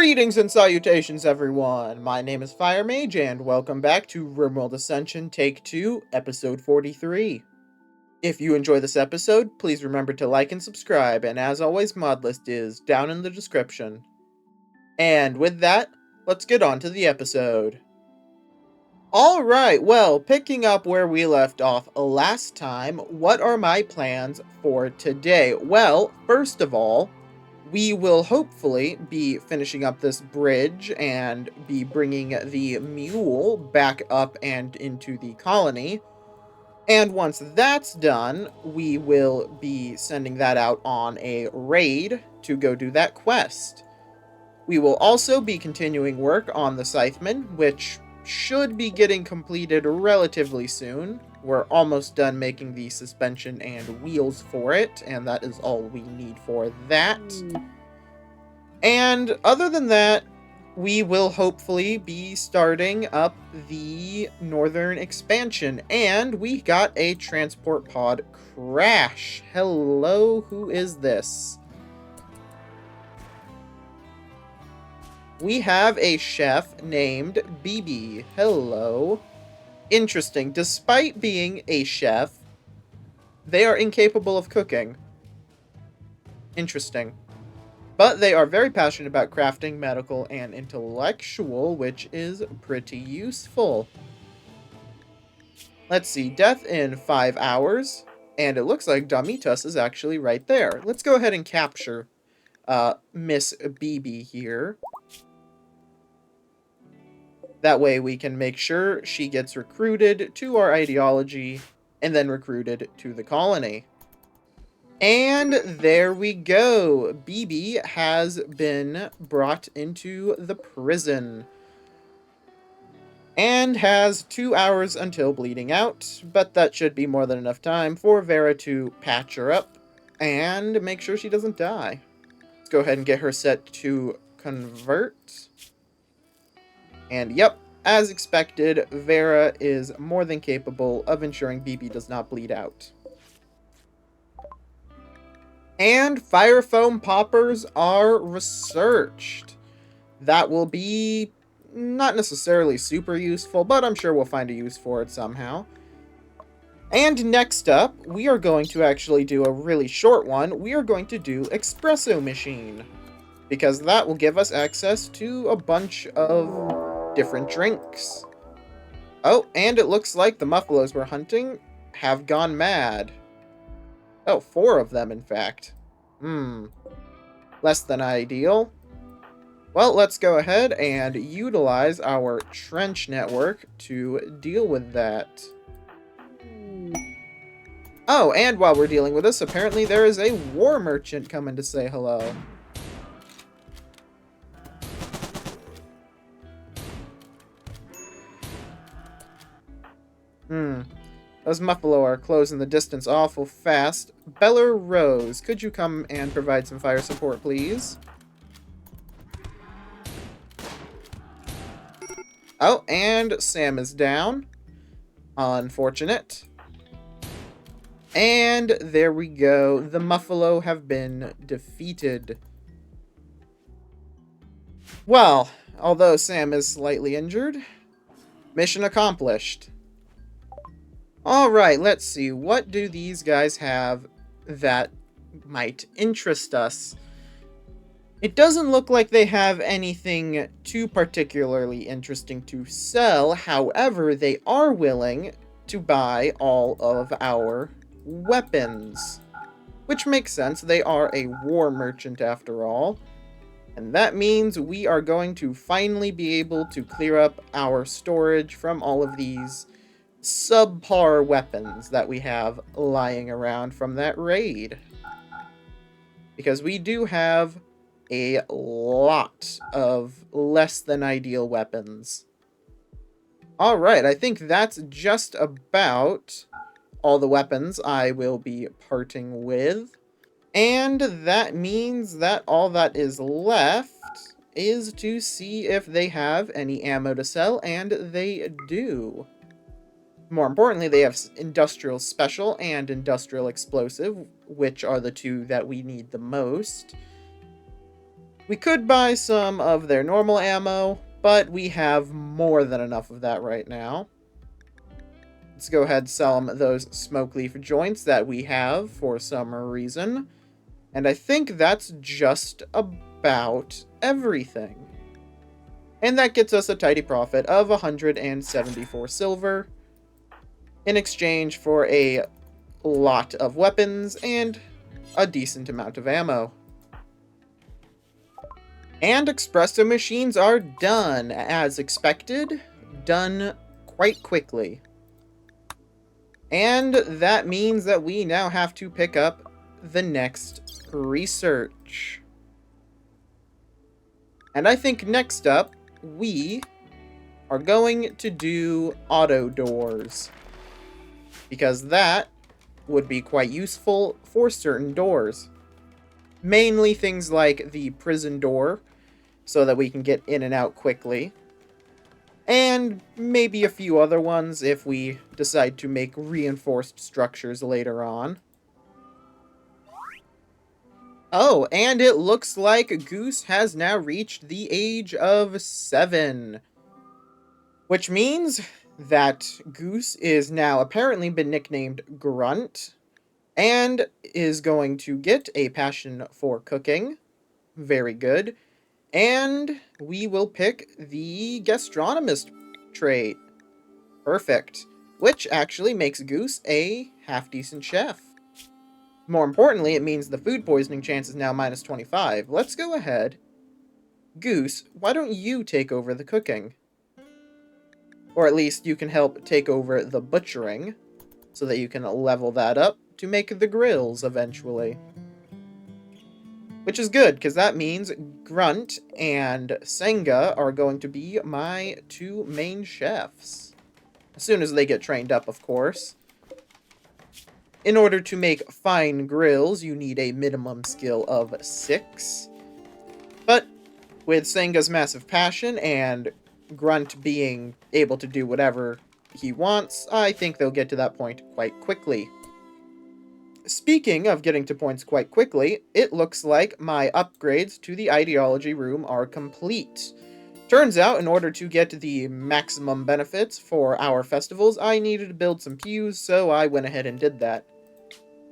Greetings and salutations, everyone! My name is Fire Mage, and welcome back to Rimworld Ascension Take 2, Episode 43. If you enjoy this episode, please remember to like and subscribe, and as always, mod list is down in the description. And with that, let's get on to the episode. Alright, well, picking up where we left off last time, what are my plans for today? Well, first of all, we will hopefully be finishing up this bridge and be bringing the mule back up and into the colony. And once that's done, we will be sending that out on a raid to go do that quest. We will also be continuing work on the Scytheman, which should be getting completed relatively soon. We're almost done making the suspension and wheels for it, and that is all we need for that. And other than that, we will hopefully be starting up the northern expansion. And we got a transport pod crash. Hello, who is this? We have a chef named BB. Hello. Interesting. Despite being a chef, they are incapable of cooking. Interesting. But they are very passionate about crafting, medical, and intellectual, which is pretty useful. Let's see, death in 5 hours, and it looks like Damitas is actually right there. Let's go ahead and capture Miss BB here. That way we can make sure she gets recruited to our ideology, and then recruited to the colony. And there we go. BB has been brought into the prison. And has 2 hours until bleeding out, but that should be more than enough time for Vera to patch her up and make sure she doesn't die. Let's go ahead and get her set to convert. And yep, as expected, Vera is more than capable of ensuring BB does not bleed out. And fire foam poppers are researched. That will be not necessarily super useful, but I'm sure we'll find a use for it somehow. And next up, we are going to actually do a really short one. We are going to do Espresso Machine, because that will give us access to a bunch of different drinks. Oh, and it looks like the muffalos we're hunting have gone mad. Oh, 4 of them, in fact. Less than ideal. Well, let's go ahead and utilize our trench network to deal with that. Oh, and while we're dealing with this, apparently there is a war merchant coming to say hello. Those Muffalo are closing the distance awful fast. Beller Rose, could you come and provide some fire support, please? Oh, and Sam is down. Unfortunate. And there we go. The Muffalo have been defeated. Well, although Sam is slightly injured, mission accomplished. Alright, let's see. What do these guys have that might interest us? It doesn't look like they have anything too particularly interesting to sell. However, they are willing to buy all of our weapons. Which makes sense. They are a war merchant after all. And that means we are going to finally be able to clear up our storage from all of these subpar weapons that we have lying around from that raid. Because we do have a lot of less than ideal weapons. Alright, I think that's just about all the weapons I will be parting with. And that means that all that is left is to see if they have any ammo to sell, and they do. More importantly, they have Industrial Special and Industrial Explosive, which are the two that we need the most. We could buy some of their normal ammo, but we have more than enough of that right now. Let's go ahead and sell them those smoke leaf joints that we have for some reason. And I think that's just about everything. And that gets us a tidy profit of 174 silver in exchange for a lot of weapons and a decent amount of ammo. And espresso machines are done, as expected, done quite quickly. And that means that we now have to pick up the next research. And I think next up, we are going to do auto doors, because that would be quite useful for certain doors. Mainly things like the prison door, so that we can get in and out quickly. And maybe a few other ones if we decide to make reinforced structures later on. Oh, and it looks like Goose has now reached the age of 7. Which means that Goose is now apparently been nicknamed Grunt, and is going to get a passion for cooking. Very good. And we will pick the gastronomist trait. Perfect. Which actually makes Goose a half-decent chef. More importantly, it means the food poisoning chance is now minus 25. Let's go ahead. Goose, why don't you take over the cooking? Or at least you can help take over the butchering, so that you can level that up to make the grills eventually. Which is good, because that means Grunt and Senga are going to be my 2 main chefs. As soon as they get trained up, of course. In order to make fine grills, you need a minimum skill of 6. But with Senga's massive passion and Grunt being able to do whatever he wants, I think they'll get to that point quite quickly. Speaking of getting to points quite quickly, it looks like my upgrades to the ideology room are complete. Turns out, in order to get the maximum benefits for our festivals, I needed to build some pews, so I went ahead and did that.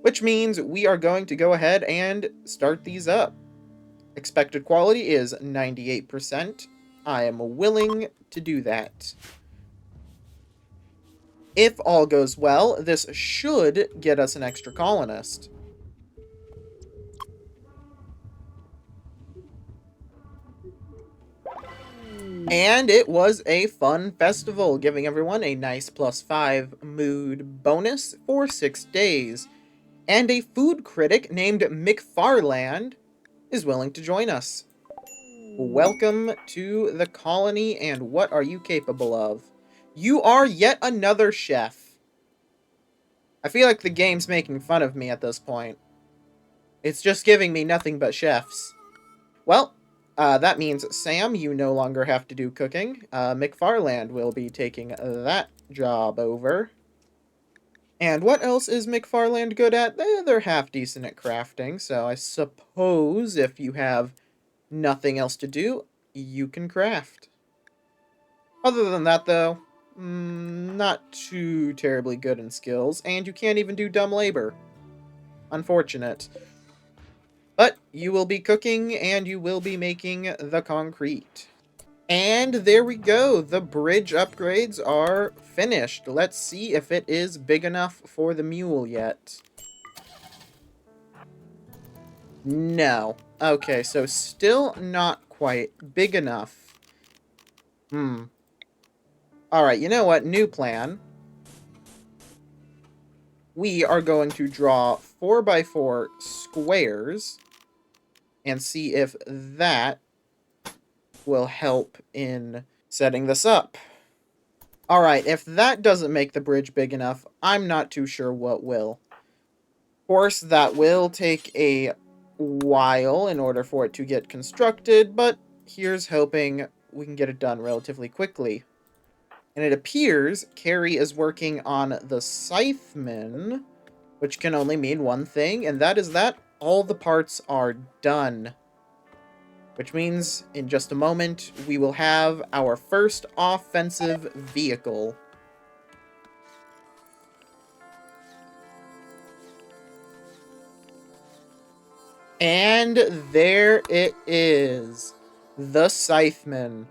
Which means we are going to go ahead and start these up. Expected quality is 98%. I am willing to do that. If all goes well, this should get us an extra colonist. And it was a fun festival, giving everyone a nice +5 mood bonus for 6 days. And a food critic named McFarland is willing to join us. Welcome to the colony, and what are you capable of? You are yet another chef. I feel like the game's making fun of me at this point. It's just giving me nothing but chefs. Well, that means, Sam, you no longer have to do cooking. McFarland will be taking that job over. And what else is McFarland good at? They're half decent at crafting, so I suppose if you have nothing else to do, you can craft. Other than that, though, not too terribly good in skills, and you can't even do dumb labor. Unfortunate. But you will be cooking, and you will be making the concrete. And there we go. The bridge upgrades are finished. Let's see if it is big enough for the mule yet. No. Okay, so still not quite big enough. Alright, you know what? New plan. We are going to draw 4x4 squares and see if that will help in setting this up. Alright, if that doesn't make the bridge big enough, I'm not too sure what will. Of course, that will take a while in order for it to get constructed, but here's hoping we can get it done relatively quickly. And it appears Carrie is working on the Scytheman, which can only mean one thing, and that is that all the parts are done. which means in just a moment we will have our first offensive vehicle. And there it is, the Scytheman,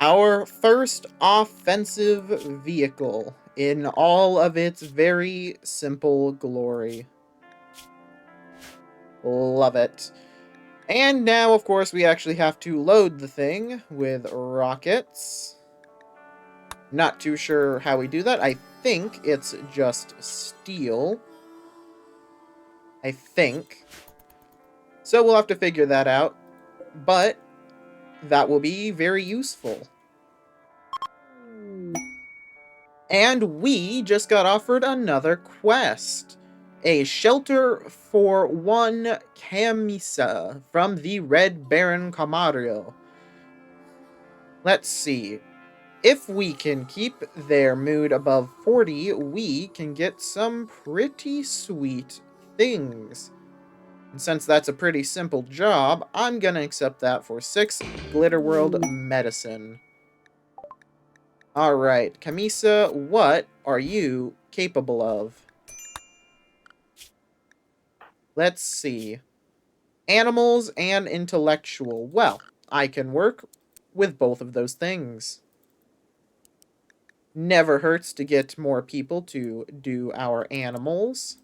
our first offensive vehicle in all of its very simple glory. Love it. And now, of course, we actually have to load the thing with rockets. Not too sure how we do that. I think it's just steel. I think. So we'll have to figure that out. But that will be very useful. And we just got offered another quest. A shelter for one camisa from the Red Baron Camario. Let's see. If we can keep their mood above 40, we can get some pretty sweet things. And since that's a pretty simple job, I'm gonna accept that for 6 Glitterworld medicine. Alright, Camisa, what are you capable of? Let's see. Animals and intellectual. Well, I can work with both of those things. Never hurts to get more people to do our animals.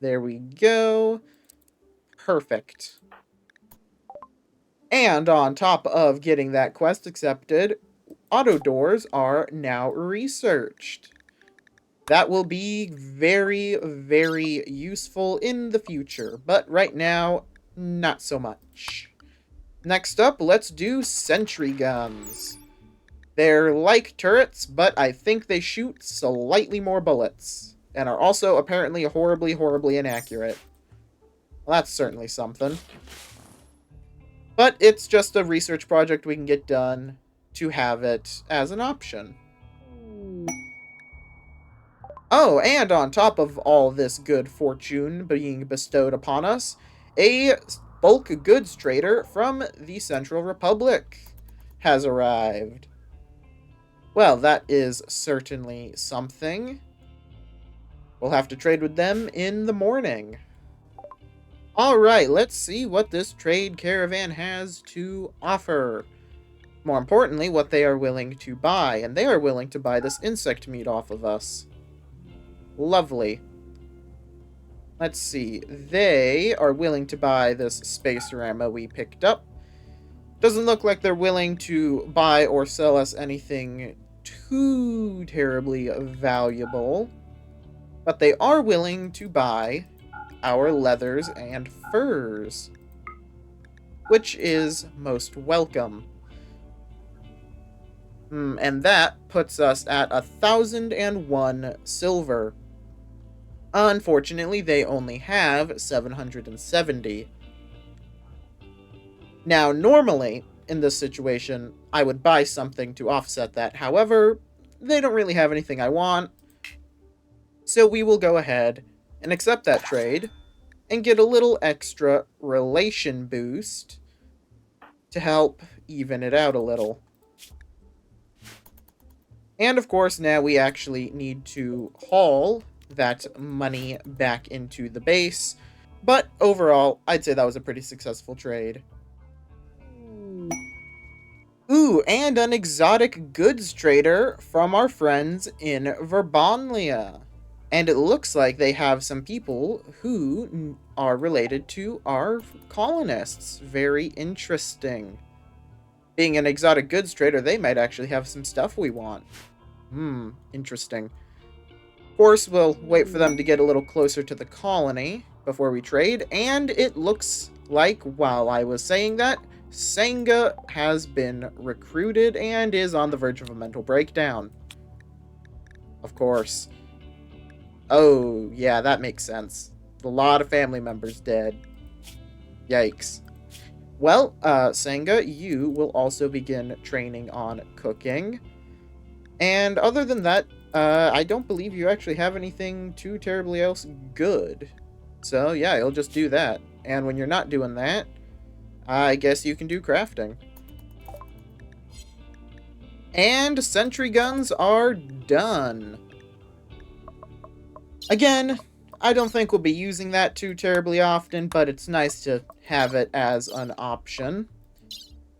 There we go. Perfect. And on top of getting that quest accepted, auto doors are now researched. That will be very, very useful in the future, but right now, not so much. Next up, let's do sentry guns. They're like turrets, but I think they shoot slightly more bullets, and are also apparently horribly, horribly inaccurate. Well, that's certainly something. But it's just a research project we can get done to have it as an option. Oh, and on top of all this good fortune being bestowed upon us, a bulk goods trader from the Central Republic has arrived. Well, that is certainly something. We'll have to trade with them in the morning. Alright, let's see what this trade caravan has to offer. More importantly, what they are willing to buy. And they are willing to buy this insect meat off of us. Lovely. Let's see. They are willing to buy this spacer ammo we picked up. Doesn't look like they're willing to buy or sell us anything too terribly valuable. But they are willing to buy our leathers and furs, which is most welcome. And that puts us at 1,001 silver. Unfortunately, they only have 770. Now, normally, in this situation, I would buy something to offset that. However, they don't really have anything I want. So we will go ahead and accept that trade and get a little extra relation boost to help even it out a little. And of course, now we actually need to haul that money back into the base. But overall, I'd say that was a pretty successful trade. Ooh, and an exotic goods trader from our friends in Verbonlia. And it looks like they have some people who are related to our colonists. Very interesting. Being an exotic goods trader, they might actually have some stuff we want. Interesting. Of course, we'll wait for them to get a little closer to the colony before we trade. And it looks like, while I was saying that, Senga has been recruited and is on the verge of a mental breakdown. Of course. Oh, yeah, that makes sense. A lot of family members dead. Yikes. Well, Senga, you will also begin training on cooking. And other than that, I don't believe you actually have anything too terribly else good. So, yeah, you'll just do that. And when you're not doing that, I guess you can do crafting. And sentry guns are done. Again, I don't think we'll be using that too terribly often, but it's nice to have it as an option.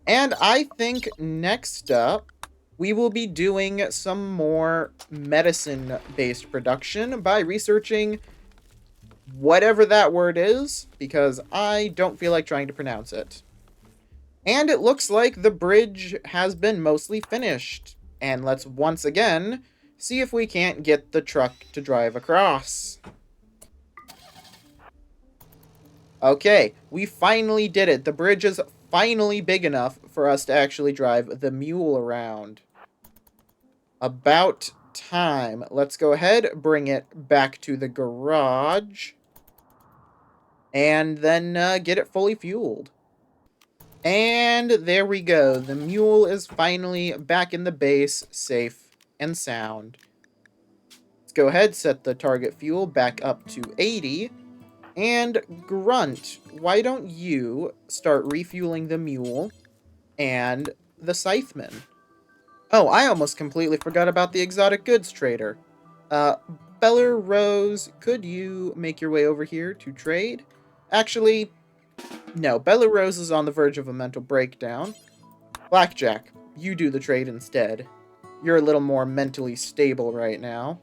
And I think next up, we will be doing some more medicine-based production by researching whatever that word is, because I don't feel like trying to pronounce it. And it looks like the bridge has been mostly finished. And let's once again see if we can't get the truck to drive across. Okay, we finally did it. The bridge is finally big enough for us to actually drive the mule around. About time. Let's go ahead, bring it back to the garage, and then get it fully fueled. And there we go. The mule is finally back in the base, safe and sound. Let's go ahead, set the target fuel back up to 80. And Grunt, why don't you start refueling the mule and the scytheman? Oh, I almost completely forgot about the exotic goods trader. Beller Rose, could you make your way over here to trade? Actually, no, Bella Rose is on the verge of a mental breakdown. Blackjack, you do the trade instead. You're a little more mentally stable right now.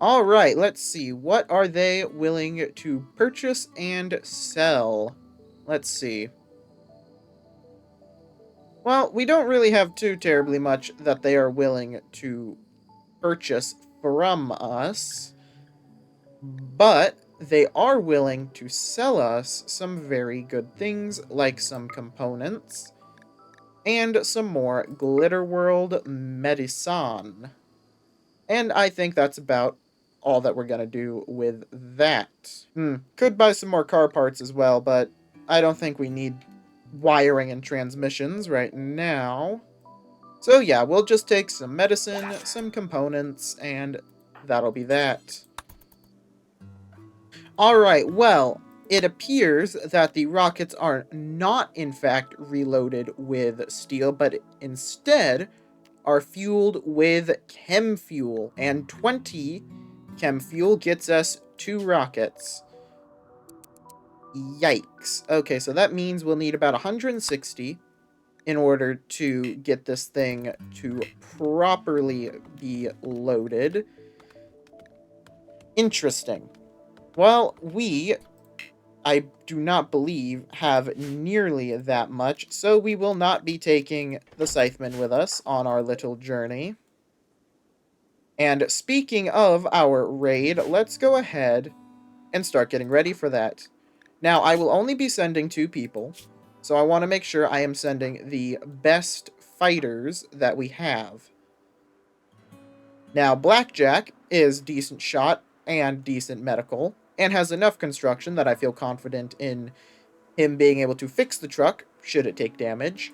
Alright, let's see. What are they willing to purchase and sell? Let's see. Well, we don't really have too terribly much that they are willing to purchase from us, but they are willing to sell us some very good things, like some components, and some more Glitter World medicine. And I think that's about all that we're gonna do with that. Could buy some more car parts as well, but I don't think we need wiring and transmissions right now. So yeah, we'll just take some medicine, some components, and that'll be that. Alright, well, it appears that the rockets are not in fact reloaded with steel, but instead are fueled with chem fuel, and 20 chem fuel gets us 2 rockets. Yikes. Okay, so that means we'll need about 160 in order to get this thing to properly be loaded. Interesting. Well, I do not believe, have nearly that much, so we will not be taking the Scytheman with us on our little journey. And speaking of our raid, let's go ahead and start getting ready for that. Now, I will only be sending 2 people, so I want to make sure I am sending the best fighters that we have. Now, Blackjack is decent shot and decent medical, and has enough construction that I feel confident in him being able to fix the truck, should it take damage.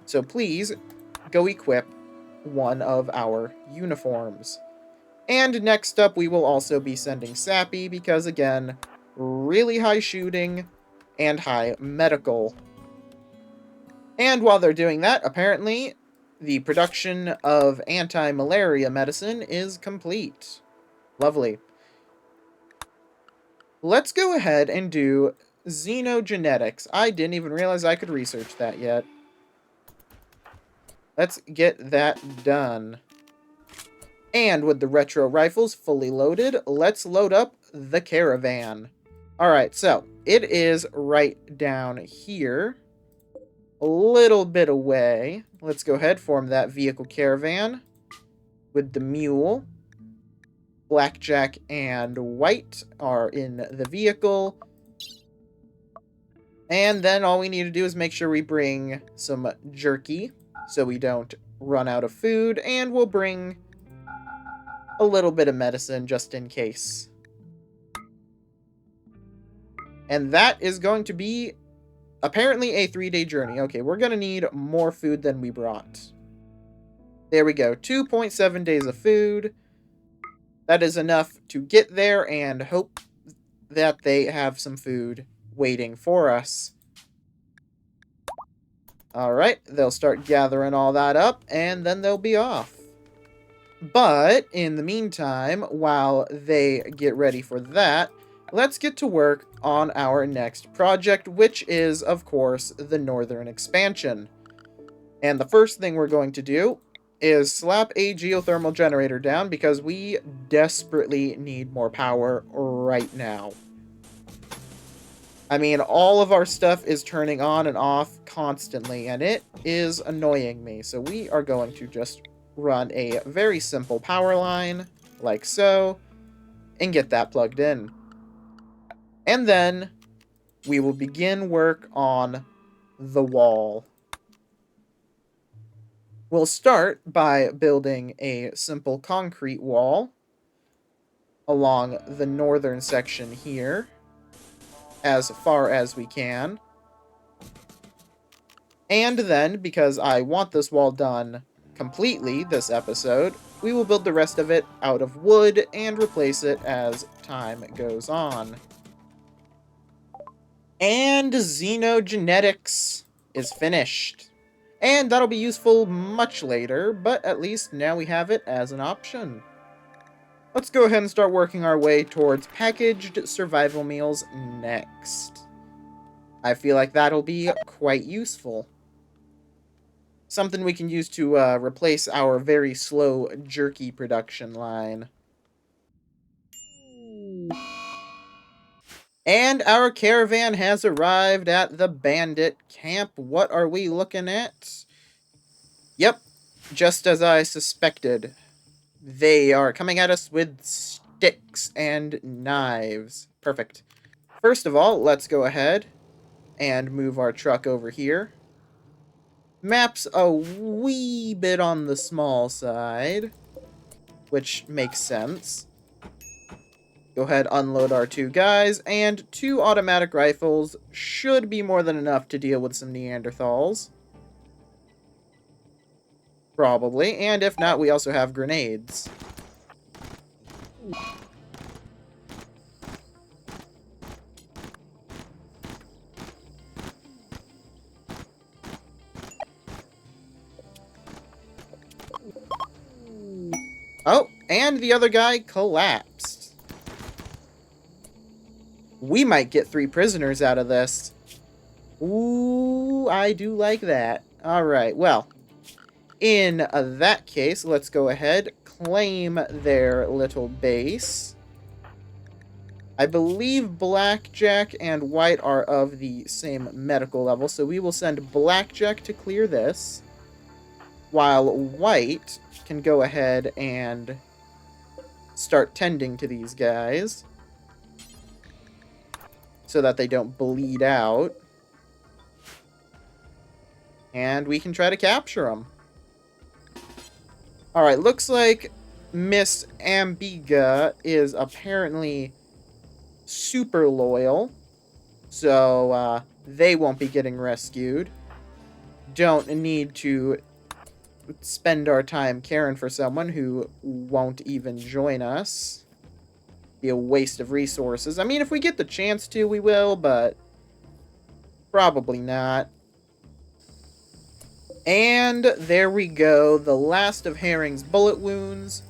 So please, go equip one of our uniforms. And next up, we will also be sending Sappy, because again, really high shooting and high medical. And while they're doing that, apparently, the production of anti-malaria medicine is complete. Lovely. Let's go ahead and do xenogenetics. I didn't even realize I could research that yet. Let's get that done. And with the retro rifles fully loaded, let's load up the caravan. Alright, so it is right down here. A little bit away. Let's go ahead, form that vehicle caravan with the mule. Blackjack and White are in the vehicle. And then all we need to do is make sure we bring some jerky so we don't run out of food. And we'll bring a little bit of medicine just in case. And that is going to be apparently a 3-day journey. Okay, we're going to need more food than we brought. There we go. 2.7 days of food. That is enough to get there and hope that they have some food waiting for us. Alright, they'll start gathering all that up, and then they'll be off. But, in the meantime, while they get ready for that, let's get to work on our next project, which is, of course, the Northern Expansion. And the first thing we're going to do is slap a geothermal generator down, because we desperately need more power right now. I mean, all of our stuff is turning on and off constantly, and it is annoying me. So we are going to just run a very simple power line, like so, and get that plugged in. And then we will begin work on the wall. We'll start by building a simple concrete wall along the northern section here, as far as we can. And then, because I want this wall done completely this episode, we will build the rest of it out of wood and replace it as time goes on. And xenogenetics is finished. And that'll be useful much later, but at least now we have it as an option. Let's go ahead and start working our way towards packaged survival meals next. I feel like that'll be quite useful. Something we can use to replace our very slow jerky production line. And our caravan has arrived at the bandit camp. What are we looking at? Yep, just as I suspected. They are coming at us with sticks and knives. Perfect. First of all, let's go ahead and move our truck over here. Map's a wee bit on the small side, which makes sense. Go ahead, unload our 2 guys, and 2 automatic rifles should be more than enough to deal with some Neanderthals. Probably, and if not, we also have grenades. Oh, and the other guy collapsed. We might get 3 prisoners out of this. Ooh, I do like that. Alright, well, in that case, let's go ahead, claim their little base. I believe Blackjack and White are of the same medical level, so we will send Blackjack to clear this, while White can go ahead and start tending to these guys so that they don't bleed out. And we can try to capture them. Alright, looks like Miss Ambiga is apparently super loyal. So, they won't be getting rescued. Don't need to spend our time caring for someone who won't even join us. Be a waste of resources. I mean, if we get the chance to, we will, but probably not. And there we go. The last of Herring's bullet wounds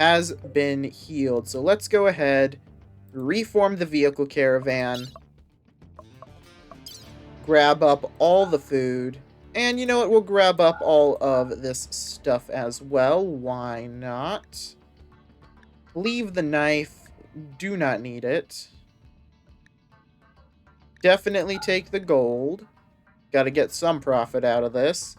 has been healed. So let's go ahead, reform the vehicle caravan, grab up all the food, and you know what? We'll grab up all of this stuff as well. Why not? Leave the knife. Do not need it. Definitely take the gold. Got to get some profit out of this.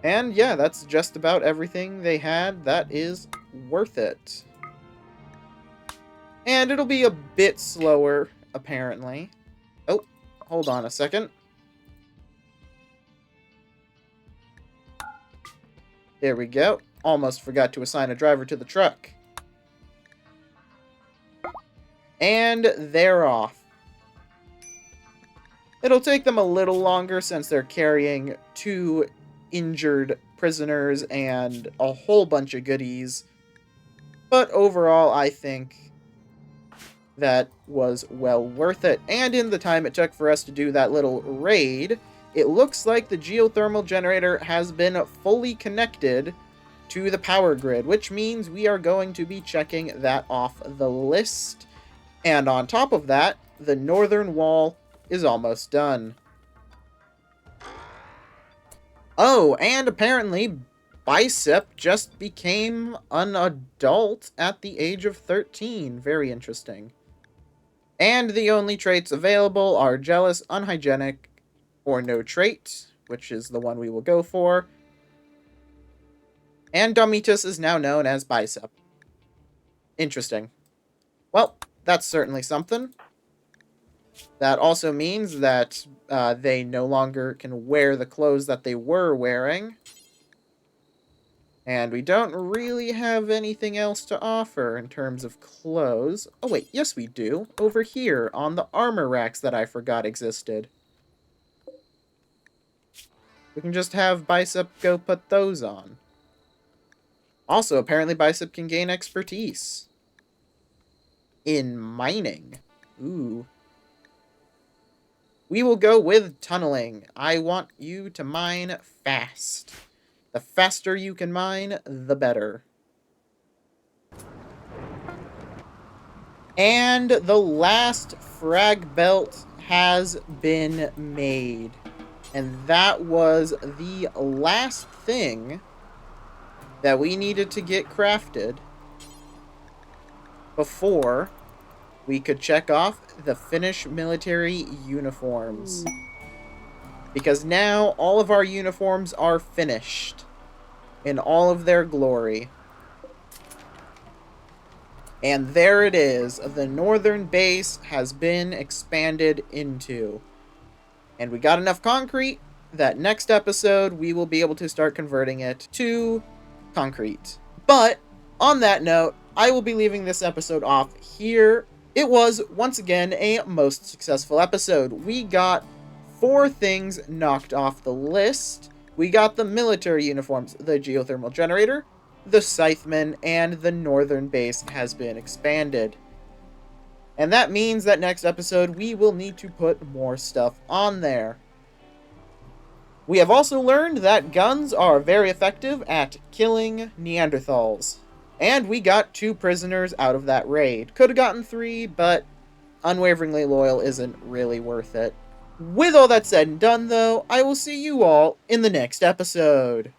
And yeah, that's just about everything they had that is worth it. And it'll be a bit slower, apparently. Oh, hold on a second. There we go. Almost forgot to assign a driver to the truck. And they're off. It'll take them a little longer since they're carrying 2 injured prisoners and a whole bunch of goodies. But overall, I think that was well worth it. And in the time it took for us to do that little raid, it looks like the geothermal generator has been fully connected to the power grid, which means we are going to be checking that off the list. And on top of that, the northern wall is almost done. Oh, and apparently Bicep just became an adult at the age of 13. Very interesting. And the only traits available are Jealous, Unhygienic, or No Trait, which is the one we will go for. And Domitus is now known as Bicep. Interesting. Well, that's certainly something. That also means that they no longer can wear the clothes that they were wearing. And we don't really have anything else to offer in terms of clothes. Oh wait, yes we do. Over here on the armor racks that I forgot existed. We can just have Bicep go put those on. Also, apparently Bicep can gain expertise in mining. Ooh. We will go with tunneling. I want you to mine fast. The faster you can mine, the better. And the last frag belt has been made. And that was the last thing that we needed to get crafted before we could check off the Finnish military uniforms. Because now all of our uniforms are finished in all of their glory. And there it is. The northern base has been expanded into. And we got enough concrete that next episode we will be able to start converting it to concrete. But on that note, I will be leaving this episode off here. It was, once again, a most successful episode. We got 4 things knocked off the list. We got the military uniforms, the geothermal generator, the scythemen, and the northern base has been expanded. And that means that next episode we will need to put more stuff on there. We have also learned that guns are very effective at killing Neanderthals. And we got 2 prisoners out of that raid. Could have gotten 3, but Unwaveringly Loyal isn't really worth it. With all that said and done, though, I will see you all in the next episode.